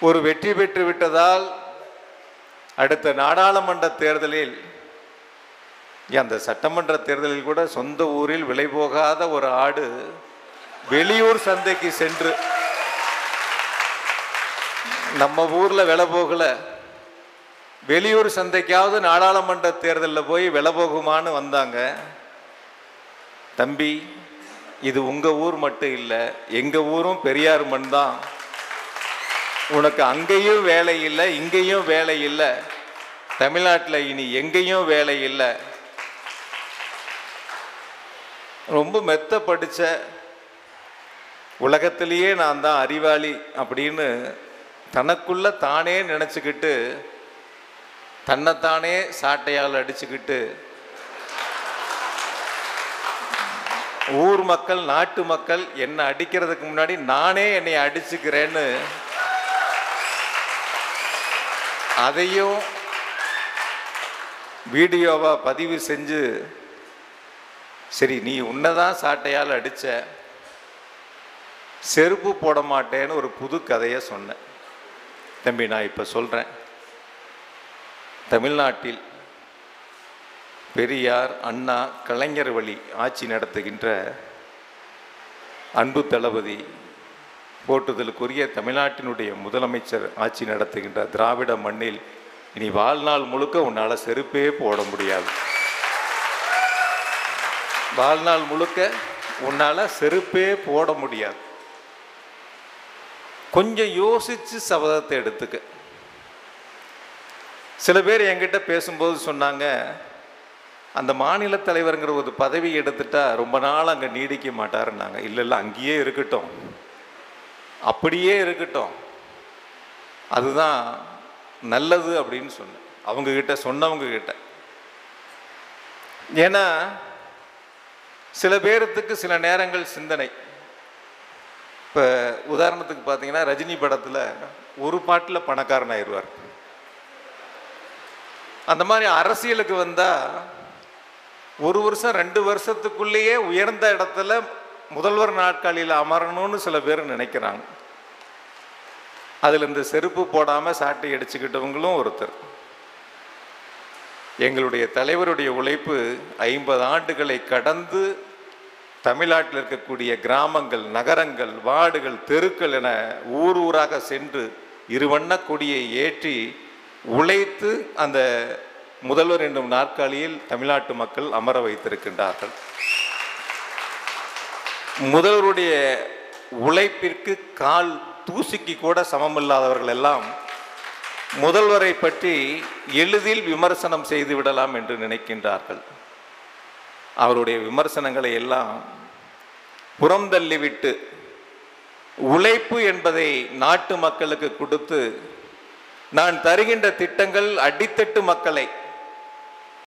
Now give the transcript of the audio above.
ஒரு வெற்றி பெற்று விட்டதால் அடுத்த நாடாளுமன்ற தேர்தலில், அந்த சட்டமன்ற தேர்தலில் கூட சொந்த ஊரில் விலை போகாத ஒரு ஆடு வெளியூர் சந்தைக்கு சென்று, நம்ம ஊர்ல விலை போகல, வெளியூர் சந்தைக்காவது நாடாளுமன்ற தேர்தலில் போய் விலை போகுமான்னு வந்தாங்க. தம்பி, இது உங்க ஊர் மட்டும் இல்லை, எங்க ஊரும் பெரியார் மண் தான். உனக்கு அங்கேயும் வேலை இல்லை, இங்கேயும் வேலை இல்லை, தமிழ்நாட்டில் இனி எங்கேயும் வேலை இல்லை. ரொம்ப மெத்த படிச்ச, உலகத்திலேயே நான் தான் அறிவாளி அப்படின்னு தனக்குள்ள தானே நினச்சிக்கிட்டு, தன்னைத்தானே சாட்டையால் அடிச்சுக்கிட்டு, ஊர் மக்கள் நாட்டு மக்கள் என்னை அடிக்கிறதுக்கு முன்னாடி நானே என்னை அடிச்சுக்கிறேன்னு அதையும் வீடியோவா பதிவு செஞ்சு, சரி நீ உன்னதான் சாட்டையால் அடிச்ச, செருப்பு போட மாட்டேன்னு ஒரு புது கதையை சொன்னேன். தம்பி, நான் இப்போ சொல்கிறேன், தமிழ்நாட்டில் பெரியார், அண்ணா, கலைஞர் வழி ஆட்சி நடத்துகின்ற அன்பு தளபதி, போற்றுதலுக்குரிய தமிழ்நாட்டினுடைய முதலமைச்சர் ஆட்சி நடத்துகின்ற திராவிட மண்ணில் இனி வாழ்நாள் முழுக்க உன்னால் செருப்பே போட முடியாது. வாழ்நாள் முழுக்க உன்னால் செருப்பே போட முடியாது. கொஞ்சம் யோசிச்சு சபதத்தை எடுத்துக்க. சில பேர் என்கிட்ட பேசும்போது சொன்னாங்க, அந்த மாநில தலைவருங்கிற ஒரு பதவி எடுத்துட்டா ரொம்ப நாள் அங்கே நீடிக்க மாட்டாருன்னாங்க. இல்லை இல்லை, அங்கேயே இருக்கட்டும், அப்படியே இருக்கட்டும், அதுதான் நல்லது அப்படின்னு சொன்னேன் அவங்கக்கிட்ட, சொன்னவங்க கிட்ட. ஏன்னா சில பேர்த்துக்கு சில நேரங்கள் சிந்தனை. இப்போ உதாரணத்துக்கு பார்த்தீங்கன்னா, ரஜினி படத்தில் ஒரு பாட்டில் பணக்காரன் ஆயிடுவார். அந்த மாதிரி அரசியலுக்கு வந்தால் ஒரு வருஷம் 2 வருஷத்துக்குள்ளேயே உயர்ந்த இடத்துல முதல்வர் நாட்காலியில் அமரணும்னு சில பேர் நினைக்கிறாங்க. அதில் இந்த செருப்பு போடாமல் சாட்டை அடிச்சுக்கிட்டவங்களும் ஒருத்தர். எங்களுடைய தலைவருடைய உழைப்பு 50 ஆண்டுகளை கடந்து தமிழ்நாட்டில் இருக்கக்கூடிய கிராமங்கள், நகரங்கள், வார்டுகள், தெருக்கள் என ஊர் ஊராக சென்று இருவண்ண கொடியை ஏற்றி உழைத்து அந்த முதல்வர் என்னும் நாற்காலியில் தமிழ்நாட்டு மக்கள் அமர வைத்திருக்கின்றார்கள். முதல்வருடைய உழைப்பிற்கு கால் தூசிக்கு கூட சமமில்லாதவர்கள் எல்லாம் முதல்வரை பற்றி எளிதில் விமர்சனம் செய்து விடலாம் என்று நினைக்கின்றார்கள். அவருடைய விமர்சனங்களை எல்லாம் புறந்தள்ளிவிட்டு உழைப்பு என்பதை நாட்டு மக்களுக்கு கொடுத்து, நான் தருகின்ற திட்டங்கள் அடித்தட்டு மக்களை